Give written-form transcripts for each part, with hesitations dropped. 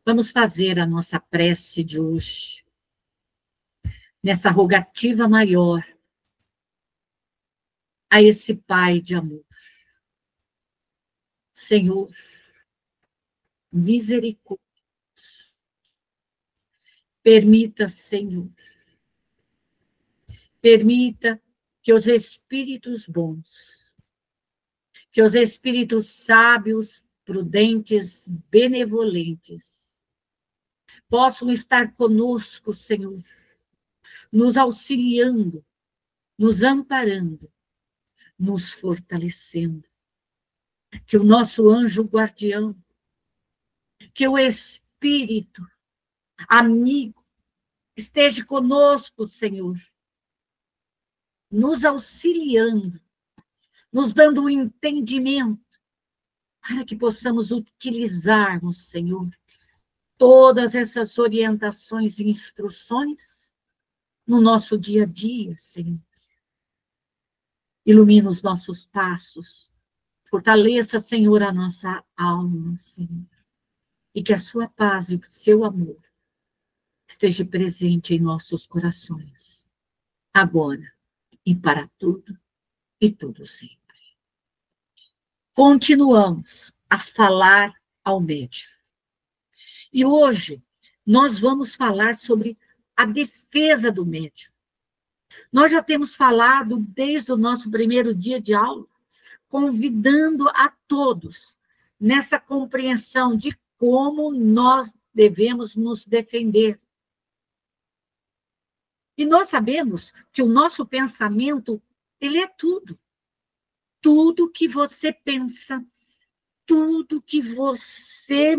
Vamos fazer a nossa prece de hoje, nessa rogativa maior a esse Pai de amor. Senhor, misericórdia, permita, Senhor, permita que os espíritos bons, que os espíritos sábios, prudentes, benevolentes, possam estar conosco, Senhor, nos auxiliando, nos amparando, nos fortalecendo. Que o nosso anjo guardião, que o Espírito amigo esteja conosco, Senhor, nos auxiliando, nos dando o entendimento, para que possamos utilizarmos, Senhor, todas essas orientações e instruções no nosso dia a dia, Senhor. Ilumina os nossos passos, fortaleça, Senhor, a nossa alma, Senhor, e que a sua paz e o seu amor esteja presente em nossos corações, agora e para tudo e tudo sempre. Continuamos a falar ao médium. E hoje nós vamos falar sobre a defesa do médium. Nós já temos falado desde o nosso primeiro dia de aula, convidando a todos nessa compreensão de como nós devemos nos defender. E nós sabemos que o nosso pensamento, ele é tudo. Tudo que você pensa, tudo que você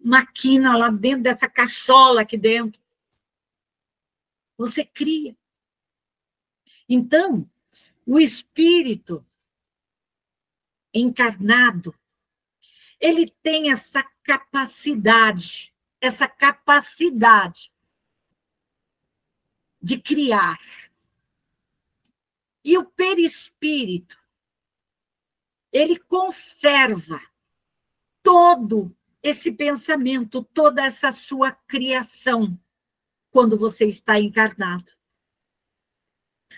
maquina lá dentro dessa cachola aqui dentro, você cria. Então, o espírito encarnado, ele tem essa capacidade de criar. E o perispírito, ele conserva todo esse pensamento, toda essa sua criação, quando você está encarnado.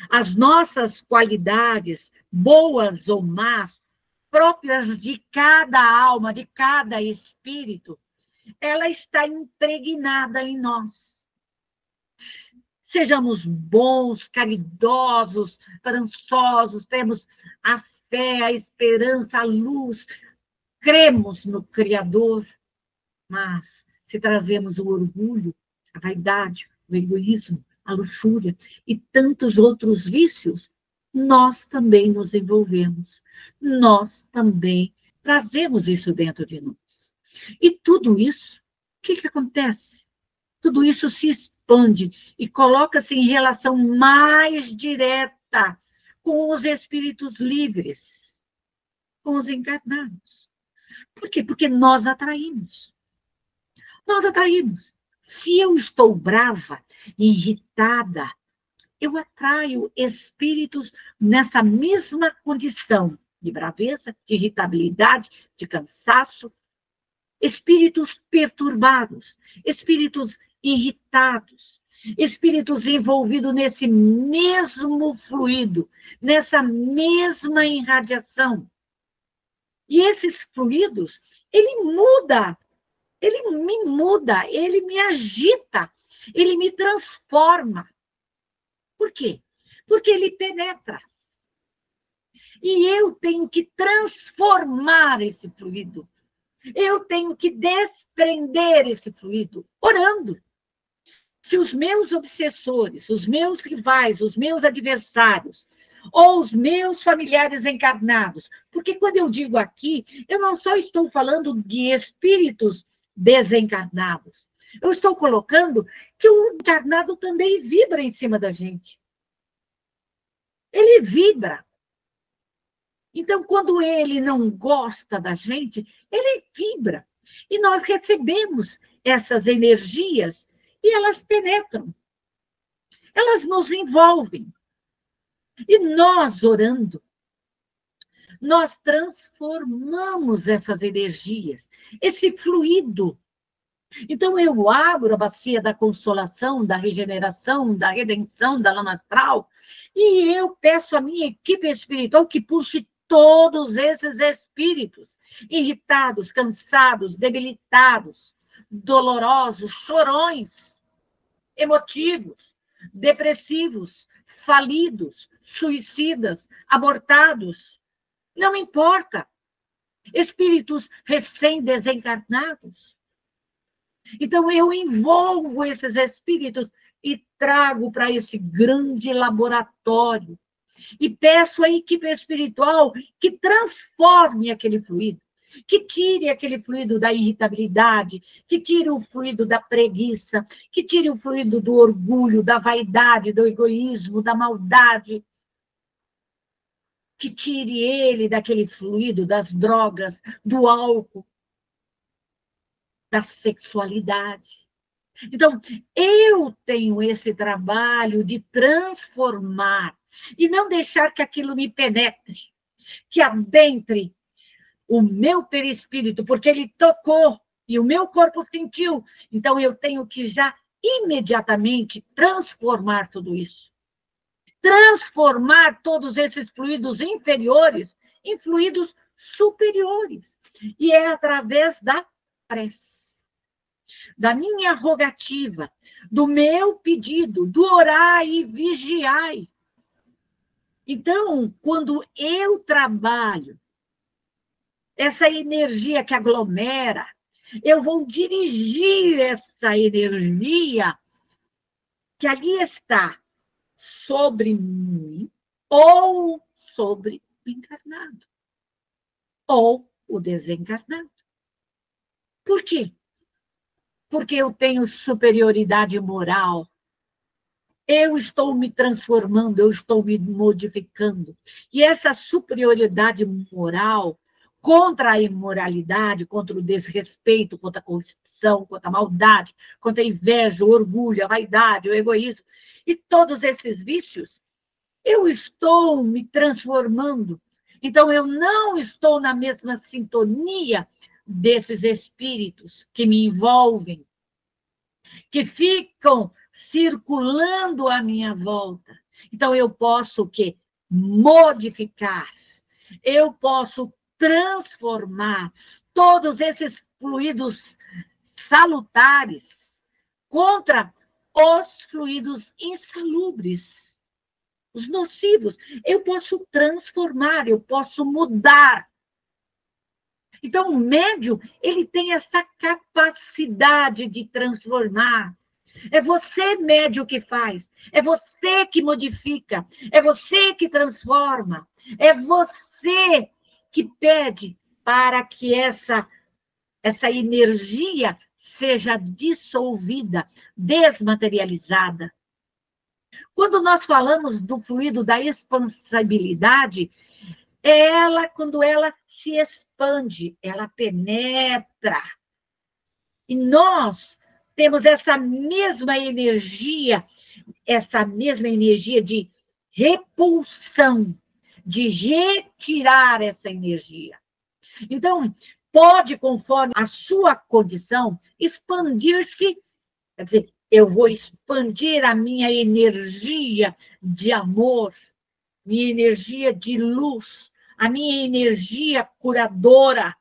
As nossas qualidades, boas ou más, próprias de cada alma, de cada espírito, ela está impregnada em nós. Sejamos bons, caridosos, esperançosos, temos a fé, a esperança, a luz, cremos no Criador, mas se trazemos o orgulho, a vaidade, o egoísmo, a luxúria e tantos outros vícios, nós também nos envolvemos, nós também trazemos isso dentro de nós. E tudo isso, o que acontece? Tudo isso se expande e coloca-se em relação mais direta com os espíritos livres, com os encarnados. Por quê? Porque nós atraímos. Nós atraímos. Se eu estou brava, irritada, eu atraio espíritos nessa mesma condição de braveza, de irritabilidade, de cansaço, espíritos perturbados, espíritos irritados, espíritos envolvidos nesse mesmo fluido, nessa mesma irradiação. E esses fluidos, ele me muda, ele me agita, ele me transforma. Por quê? Porque ele penetra. E eu tenho que transformar esse fluido. Eu tenho que desprender esse fluido, orando. Se os meus obsessores, os meus rivais, os meus adversários, ou os meus familiares encarnados, porque quando eu digo aqui, eu não só estou falando de espíritos desencarnados, eu estou colocando que o encarnado também vibra em cima da gente. Ele vibra. Então, quando ele não gosta da gente, ele vibra. E nós recebemos essas energias e elas penetram. Elas nos envolvem. E nós, orando, nós transformamos essas energias, esse fluido Então, eu abro a bacia da consolação, da regeneração, da redenção, da lama astral, e eu peço à minha equipe espiritual que puxe todos esses espíritos irritados, cansados, debilitados, dolorosos, chorões, emotivos, depressivos, falidos, suicidas, abortados, não importa, espíritos recém-desencarnados. Então, eu envolvo esses espíritos e trago para esse grande laboratório. E peço à equipe espiritual que transforme aquele fluido, que tire aquele fluido da irritabilidade, que tire o fluido da preguiça, que tire o fluido do orgulho, da vaidade, do egoísmo, da maldade, que tire ele daquele fluido das drogas, do álcool, da sexualidade. Então, eu tenho esse trabalho de transformar e não deixar que aquilo me penetre, que adentre o meu perispírito, porque ele tocou e o meu corpo sentiu. Então, eu tenho que já imediatamente transformar tudo isso. Transformar todos esses fluidos inferiores em fluidos superiores. E é através da prece, da minha rogativa, do meu pedido, do orai e vigiai. Então, quando eu trabalho essa energia que aglomera, eu vou dirigir essa energia que ali está sobre mim ou sobre o encarnado ou o desencarnado. Por quê? Porque eu tenho superioridade moral. Eu estou me transformando, eu estou me modificando. E essa superioridade moral contra a imoralidade, contra o desrespeito, contra a corrupção, contra a maldade, contra a inveja, o orgulho, a vaidade, o egoísmo, e todos esses vícios, eu estou me transformando. Então, eu não estou na mesma sintonia desses espíritos que me envolvem, que ficam circulando à minha volta. Então, eu posso o quê? Modificar. Eu posso transformar todos esses fluidos salutares contra os fluidos insalubres, os nocivos. Eu posso transformar, eu posso mudar. Então, o médium, ele tem essa capacidade de transformar. É você, médium, que faz. É você que modifica. É você que transforma. É você que pede para que essa energia seja dissolvida, desmaterializada. Quando nós falamos do fluido da expansibilidade, ela, quando ela se expande, ela penetra. E nós temos essa mesma energia de repulsão, de retirar essa energia. Então, pode, conforme a sua condição, expandir-se, quer dizer, eu vou expandir a minha energia de amor, minha energia de luz, a minha energia curadora,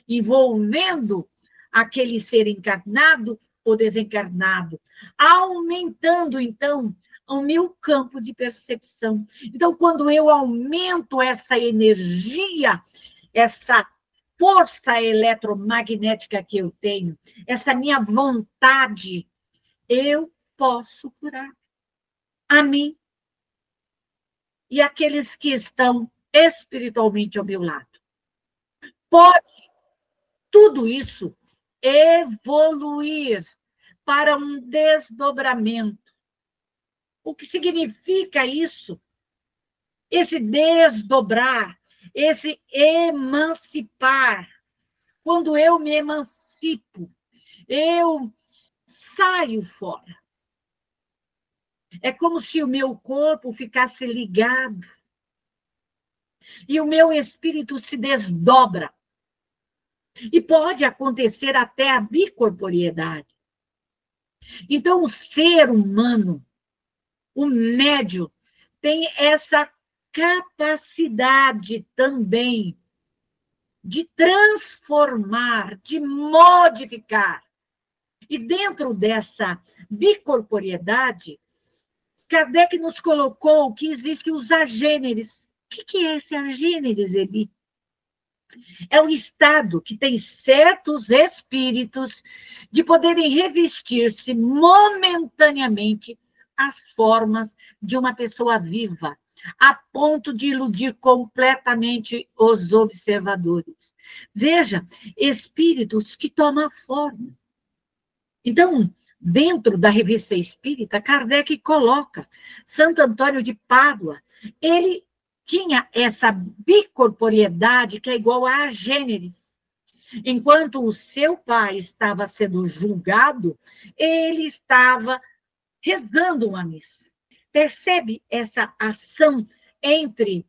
envolvendo aquele ser encarnado ou desencarnado, aumentando, então, o meu campo de percepção. Então, quando eu aumento essa energia, essa força eletromagnética que eu tenho, essa minha vontade, eu posso curar a mim e aqueles que estão espiritualmente ao meu lado. Pode tudo isso evoluir para um desdobramento. O que significa isso? Esse desdobrar, esse emancipar. Quando eu me emancipo, eu saio fora. É como se o meu corpo ficasse ligado e o meu espírito se desdobra. E pode acontecer até a bicorporiedade. Então, o ser humano, o médium, tem essa capacidade também de transformar, de modificar. E dentro dessa bicorporiedade, Kardec nos colocou que existem os agêneres. O que é esse agêneres, Eli? É o estado que tem certos espíritos de poderem revestir-se momentaneamente as formas de uma pessoa viva, a ponto de iludir completamente os observadores. Veja, espíritos que tomam forma. Então, dentro da revista espírita, Kardec coloca Santo Antônio de Pádua, ele tinha essa bicorporiedade que é igual a gêneres. Enquanto o seu pai estava sendo julgado, ele estava rezando uma missa. Percebe essa ação entre...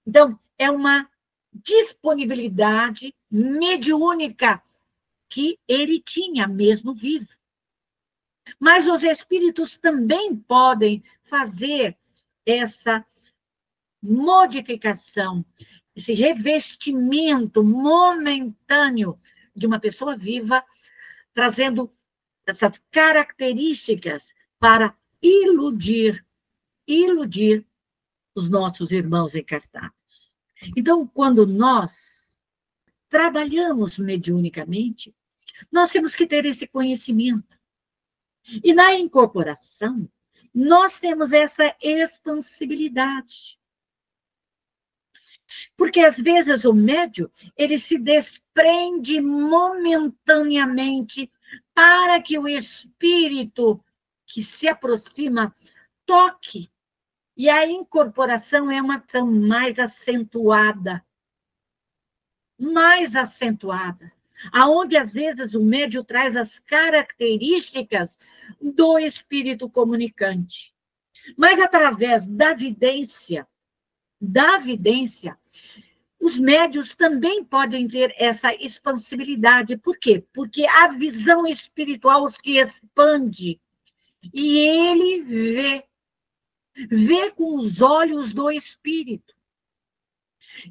Então, é uma disponibilidade mediúnica que ele tinha, mesmo vivo. Mas os espíritos também podem fazer essa modificação, esse revestimento momentâneo de uma pessoa viva, trazendo essas características para iludir os nossos irmãos encarnados. Então, quando nós trabalhamos mediunicamente, nós temos que ter esse conhecimento. E na incorporação, nós temos essa expansibilidade. Porque, às vezes, o médium, ele se desprende momentaneamente para que o espírito que se aproxima toque. E a incorporação é uma ação mais acentuada. Mais acentuada. Aonde, às vezes, o médium traz as características do espírito comunicante. Mas, através da vidência, os médiuns também podem ter essa expansibilidade. Por quê? Porque a visão espiritual se expande e ele vê com os olhos do espírito.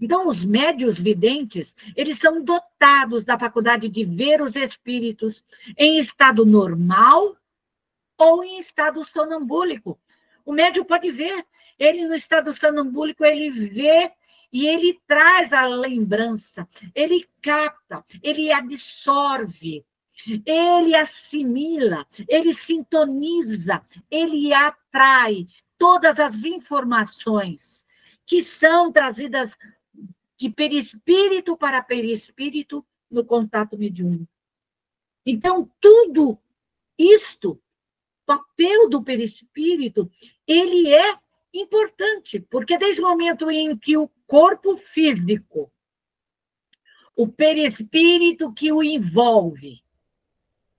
Então, os médiuns videntes, eles são dotados da faculdade de ver os espíritos em estado normal ou em estado sonambúlico. O médium pode ver, ele no estado sonambúlico, ele vê e ele traz a lembrança, ele capta, ele absorve, ele assimila, ele sintoniza, ele atrai todas as informações que são trazidas de perispírito para perispírito no contato mediúnico. Então, tudo isto, papel do perispírito, ele é importante, porque desde o momento em que o corpo físico, o perispírito que o envolve,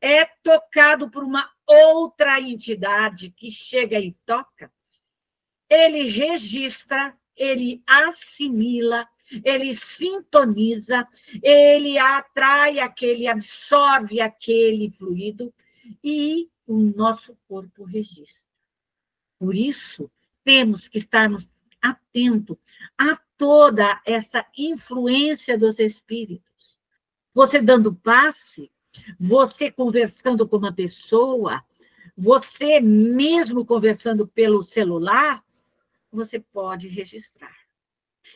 é tocado por uma outra entidade que chega e toca, ele registra, ele assimila, ele sintoniza, ele atrai aquele, absorve aquele fluido e o nosso corpo registra. Por isso, temos que estarmos atentos a toda essa influência dos espíritos. Você dando passe, você conversando com uma pessoa, você mesmo conversando pelo celular, você pode registrar.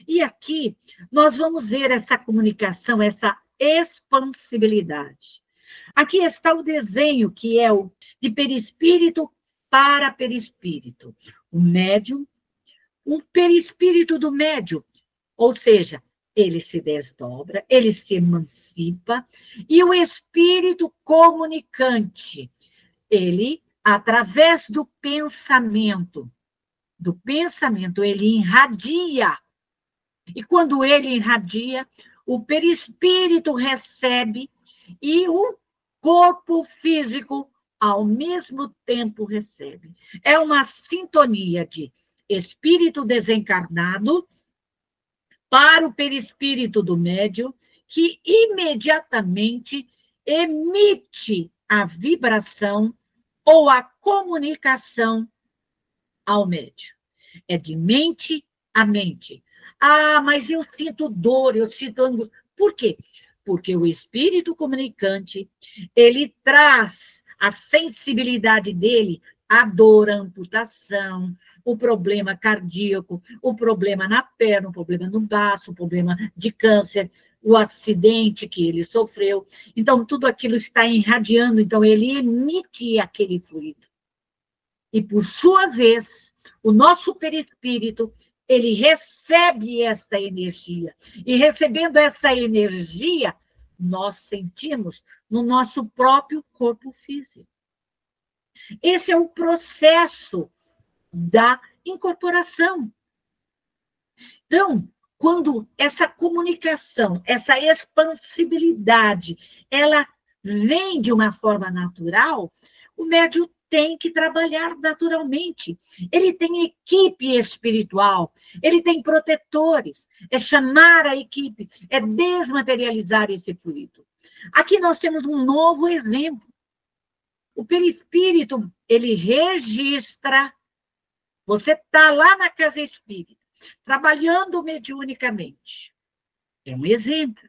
E aqui nós vamos ver essa comunicação, essa expansibilidade. Aqui está o desenho, que é o de perispírito para perispírito. O médium, o perispírito do médium, ou seja, ele se desdobra, ele se emancipa, e o espírito comunicante, ele, através do pensamento, ele irradia. E quando ele irradia, o perispírito recebe e o corpo físico, ao mesmo tempo, recebe. É uma sintonia de espírito desencarnado para o perispírito do médium que imediatamente emite a vibração ou a comunicação ao médium. É de mente a mente. Ah, mas eu sinto dor, eu sinto angústia. Por quê? Porque o espírito comunicante, ele traz a sensibilidade dele à dor, à amputação, o problema cardíaco, o problema na perna, o problema no baço, o problema de câncer, o acidente que ele sofreu. Então, tudo aquilo está irradiando, então ele emite aquele fluido. E, por sua vez, o nosso perispírito, ele recebe esta energia. E, recebendo essa energia, nós sentimos no nosso próprio corpo físico. Esse é o processo da incorporação. Então, quando essa comunicação, essa expansibilidade, ela vem de uma forma natural, o médium tem que trabalhar naturalmente. Ele tem equipe espiritual, ele tem protetores, é chamar a equipe, é desmaterializar esse fluido. Aqui nós temos um novo exemplo. O perispírito, ele registra, você está lá na casa espírita, trabalhando mediunicamente. É um exemplo.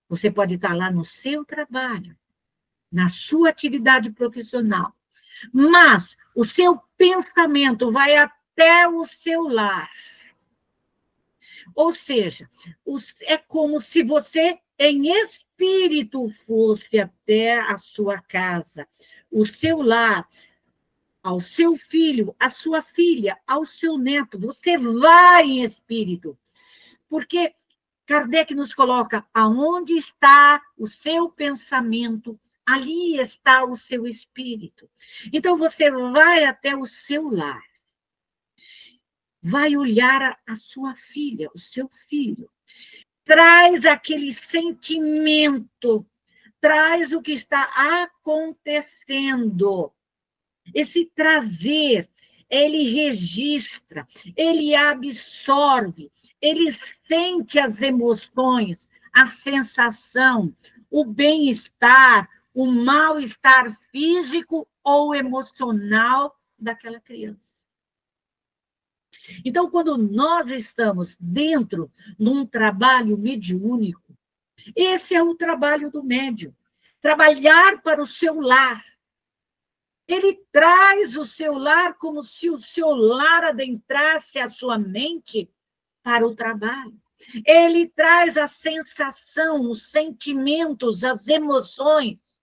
Você pode estar lá no seu trabalho, na sua atividade profissional, mas o seu pensamento vai até o seu lar. Ou seja, é como se você, em espírito, fosse até a sua casa, o seu lar, ao seu filho, à sua filha, ao seu neto. Você vai em espírito. Porque Kardec nos coloca aonde está o seu pensamento, ali está o seu espírito. Então, você vai até o seu lar, vai olhar a sua filha, o seu filho, traz aquele sentimento, traz o que está acontecendo. Esse trazer, ele registra, ele absorve, ele sente as emoções, a sensação, o bem-estar, o mal-estar físico ou emocional daquela criança. Então, quando nós estamos dentro de um trabalho mediúnico, esse é o trabalho do médium, trabalhar para o seu lar. Ele traz o seu lar como se o seu lar adentrasse a sua mente para o trabalho. Ele traz a sensação, os sentimentos, as emoções.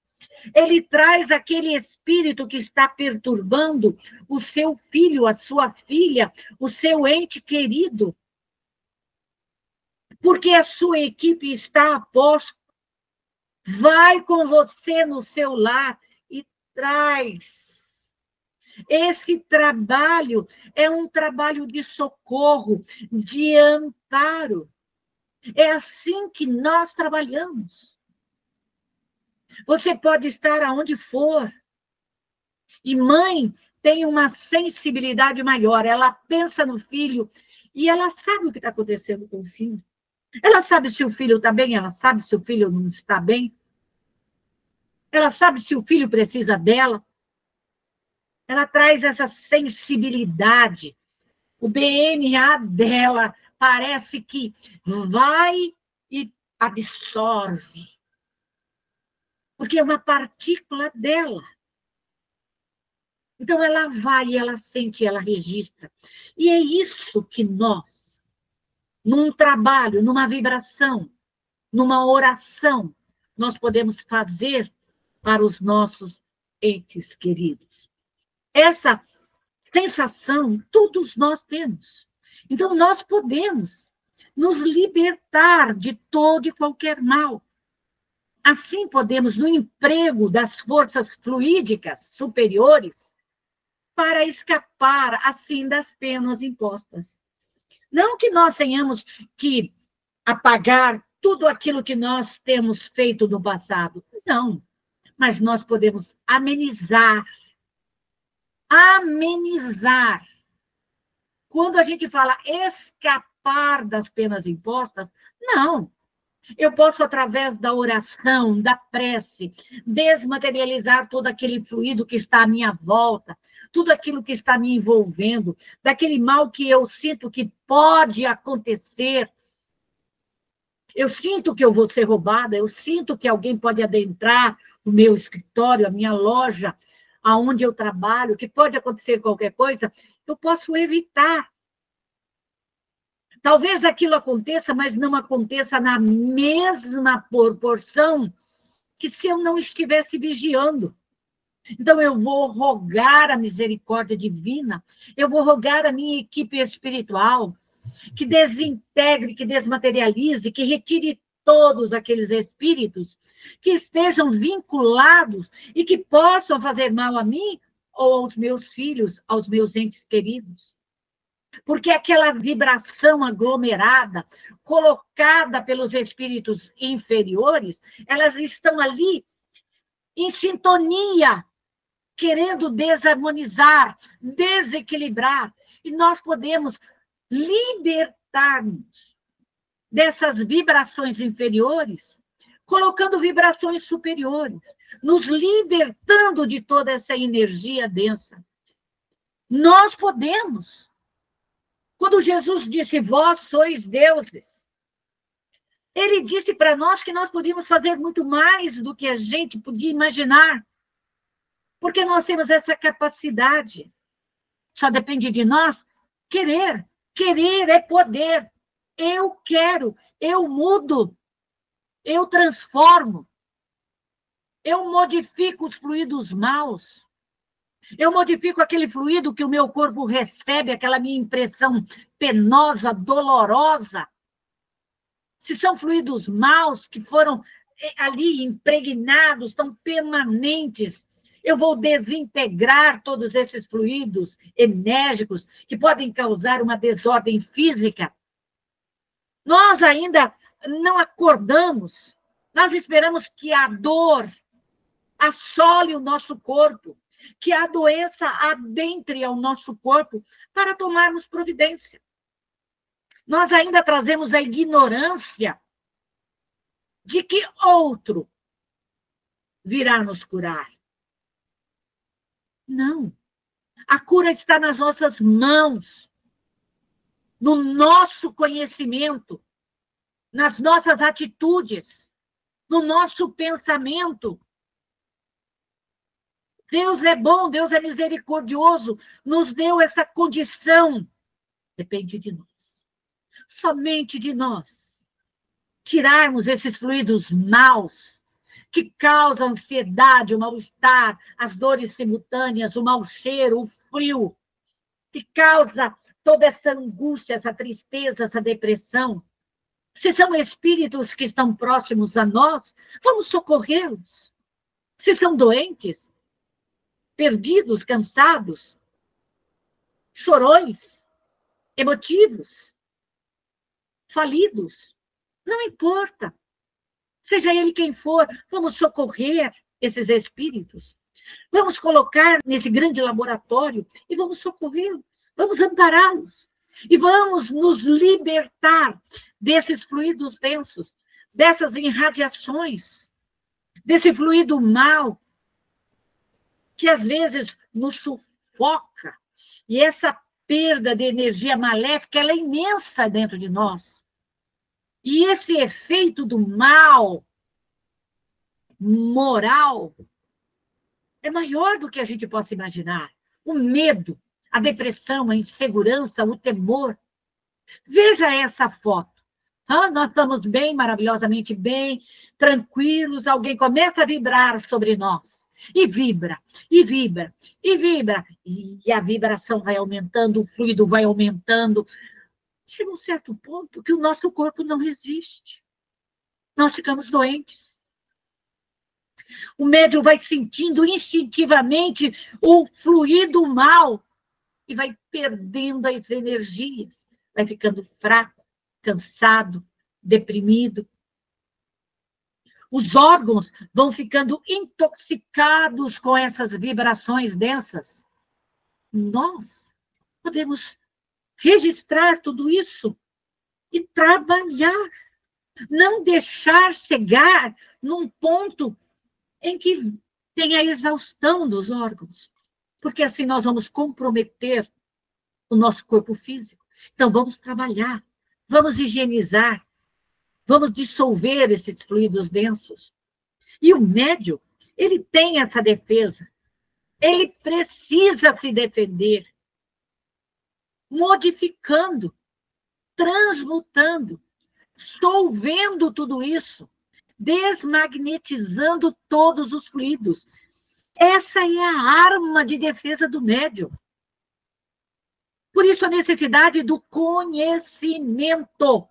Ele traz aquele espírito que está perturbando o seu filho, a sua filha, o seu ente querido. Porque a sua equipe está a posto. Vai com você no seu lar e traz. Esse trabalho é um trabalho de socorro, de amparo. É assim que nós trabalhamos. Você pode estar aonde for. E mãe tem uma sensibilidade maior. Ela pensa no filho e ela sabe o que está acontecendo com o filho. Ela sabe se o filho está bem, ela sabe se o filho não está bem. Ela sabe se o filho precisa dela. Ela traz essa sensibilidade. O DNA dela parece que vai e absorve. Porque é uma partícula dela. Então, ela vai, ela sente, ela registra. E é isso que nós, num trabalho, numa vibração, numa oração, nós podemos fazer para os nossos entes queridos. Essa sensação, todos nós temos. Então, nós podemos nos libertar de todo e qualquer mal. Assim, podemos, no emprego das forças fluídicas superiores, para escapar, assim, das penas impostas. Não que nós tenhamos que apagar tudo aquilo que nós temos feito no passado. Não. Mas nós podemos amenizar. Amenizar. Quando a gente fala escapar das penas impostas, não. Eu posso, através da oração, da prece, desmaterializar todo aquele fluido que está à minha volta, tudo aquilo que está me envolvendo, daquele mal que eu sinto que pode acontecer. Eu sinto que eu vou ser roubada, eu sinto que alguém pode adentrar o meu escritório, a minha loja, aonde eu trabalho, que pode acontecer qualquer coisa, eu posso evitar. Talvez aquilo aconteça, mas não aconteça na mesma proporção que se eu não estivesse vigiando. Então, eu vou rogar a misericórdia divina, eu vou rogar a minha equipe espiritual, que desintegre, que desmaterialize, que retire todos aqueles espíritos que estejam vinculados e que possam fazer mal a mim ou aos meus filhos, aos meus entes queridos. Porque aquela vibração aglomerada, colocada pelos espíritos inferiores, elas estão ali em sintonia, querendo desarmonizar, desequilibrar. E nós podemos libertar-nos dessas vibrações inferiores, colocando vibrações superiores, nos libertando de toda essa energia densa. Nós podemos. Quando Jesus disse, vós sois deuses, ele disse para nós que nós podíamos fazer muito mais do que a gente podia imaginar, porque nós temos essa capacidade. Só depende de nós querer. Querer é poder. Eu quero, eu mudo, eu transformo, eu modifico os fluidos maus, eu modifico aquele fluido que o meu corpo recebe, aquela minha impressão penosa, dolorosa. Se são fluidos maus que foram ali impregnados, tão permanentes, eu vou desintegrar todos esses fluidos enérgicos que podem causar uma desordem física. Nós ainda não acordamos, nós esperamos que a dor assole o nosso corpo, que a doença adentre ao nosso corpo para tomarmos providência. Nós ainda trazemos a ignorância de que outro virá nos curar. Não. A cura está nas nossas mãos, no nosso conhecimento, nas nossas atitudes, no nosso pensamento. Deus é bom, Deus é misericordioso, nos deu essa condição. Depende de nós. Somente de nós. Tirarmos esses fluidos maus que causam ansiedade, o mal-estar, as dores simultâneas, o mau cheiro, o frio, que causa toda essa angústia, essa tristeza, essa depressão. Se são espíritos que estão próximos a nós, vamos socorrê-los. Se são doentes, perdidos, cansados, chorões, emotivos, falidos, não importa. Seja ele quem for, vamos socorrer esses espíritos. Vamos colocar nesse grande laboratório e vamos socorrê-los, vamos ampará-los. E vamos nos libertar desses fluidos densos, dessas irradiações, desse fluido mau, que às vezes nos sufoca. E essa perda de energia maléfica, ela é imensa dentro de nós. E esse efeito do mal moral é maior do que a gente possa imaginar. O medo, a depressão, a insegurança, o temor. Veja essa foto. Nós estamos bem, maravilhosamente bem, tranquilos, alguém começa a vibrar sobre nós. E vibra, e vibra, e vibra. E a vibração vai aumentando, o fluido vai aumentando. Chega um certo ponto que o nosso corpo não resiste. Nós ficamos doentes. O médium vai sentindo instintivamente o fluido mal e vai perdendo as energias. Vai ficando fraco, cansado, deprimido. Os órgãos vão ficando intoxicados com essas vibrações densas. Nós podemos registrar tudo isso e trabalhar Não deixar chegar num ponto em que tenha exaustão dos órgãos, porque assim nós vamos comprometer o nosso corpo físico. Então, vamos trabalhar, vamos higienizar, vamos dissolver esses fluidos densos. E o médium, ele tem essa defesa, ele precisa se defender, modificando, transmutando, solvendo tudo isso, desmagnetizando todos os fluidos. Essa é a arma de defesa do médium. Por isso a necessidade do conhecimento.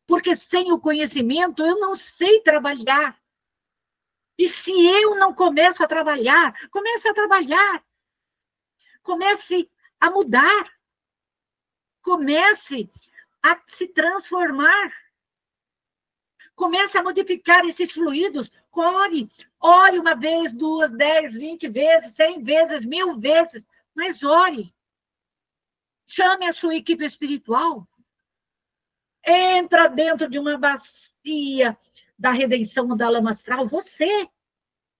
Porque sem o conhecimento eu não sei trabalhar. E se eu não começo a trabalhar, comece a trabalhar. Comece a mudar. Comece a se transformar. Comece a modificar esses fluidos. Ore uma vez, 2, 10, 20 vezes, 100 vezes, 1000 vezes, mas ore. Chame a sua equipe espiritual. Entra dentro de uma bacia da redenção da lama astral, você.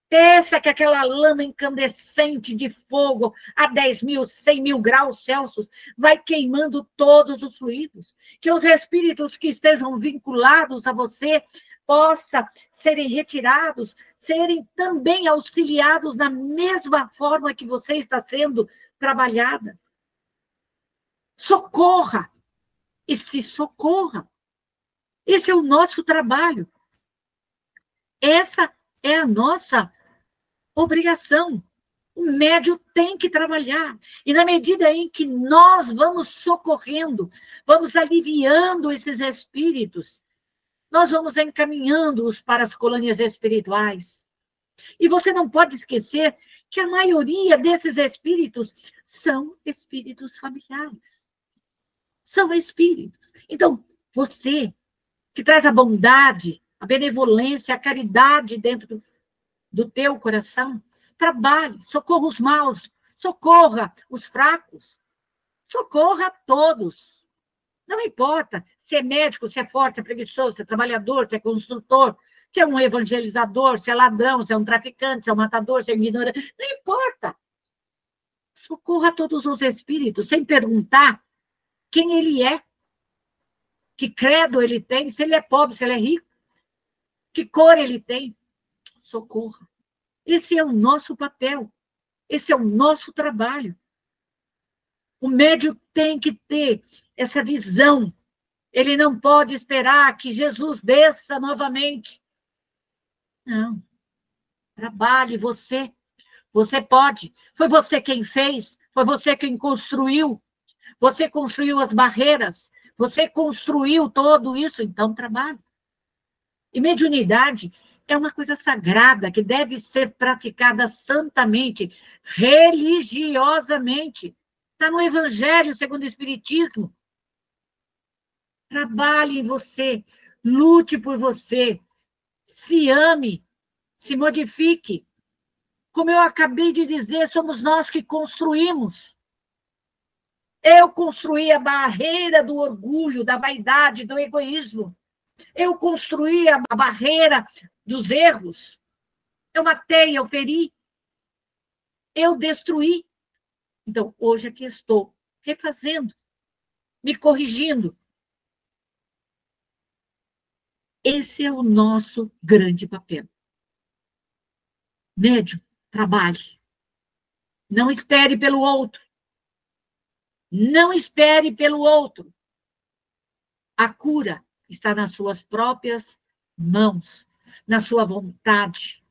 Peça que aquela lama incandescente de fogo a 10.000, 100.000 graus Celsius vai queimando todos os fluidos. Que os espíritos que estejam vinculados a você possam serem retirados, serem também auxiliados na mesma forma que você está sendo trabalhada. Socorra e se socorra. Esse é o nosso trabalho. Essa é a nossa obrigação. O médium tem que trabalhar. E na medida em que nós vamos socorrendo, vamos aliviando esses espíritos, nós vamos encaminhando-os para as colônias espirituais. E você não pode esquecer que a maioria desses espíritos são espíritos familiares. São espíritos. Então, você que traz a bondade, a benevolência, a caridade dentro do teu coração, trabalhe, socorra os maus, socorra os fracos, socorra a todos. Não importa se é médico, se é forte, se é preguiçoso, se é trabalhador, se é construtor, se é um evangelizador, se é ladrão, se é um traficante, se é um matador, se é ignorante, não importa. Socorra todos os espíritos, sem perguntar quem ele é, que credo ele tem, se ele é pobre, se ele é rico, que cor ele tem. Socorra. Esse é o nosso papel, esse é o nosso trabalho. O médium tem que ter essa visão. Ele não pode esperar que Jesus desça novamente. Não. Trabalhe você. Você pode. Foi você quem fez, foi você quem construiu. Você construiu as barreiras, você construiu tudo isso, então trabalhe. E mediunidade é uma coisa sagrada que deve ser praticada santamente, religiosamente. Está no Evangelho segundo o Espiritismo. Trabalhe em você, lute por você, se ame, se modifique. Como eu acabei de dizer, somos nós que construímos. Eu construí a barreira do orgulho, da vaidade, do egoísmo. Eu construí a barreira dos erros. Eu matei, eu feri. Eu destruí. Então, hoje aqui estou refazendo, me corrigindo. Esse é o nosso grande papel. Médium, trabalhe. Não espere pelo outro. Não espere pelo outro. A cura está nas suas próprias mãos, na sua vontade.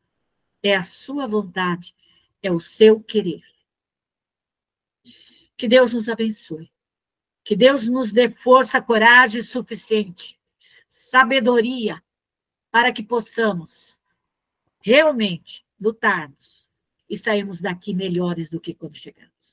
É a sua vontade, é o seu querer. Que Deus nos abençoe. Que Deus nos dê força, coragem suficiente, sabedoria, para que possamos realmente lutarmos e sairmos daqui melhores do que quando chegamos.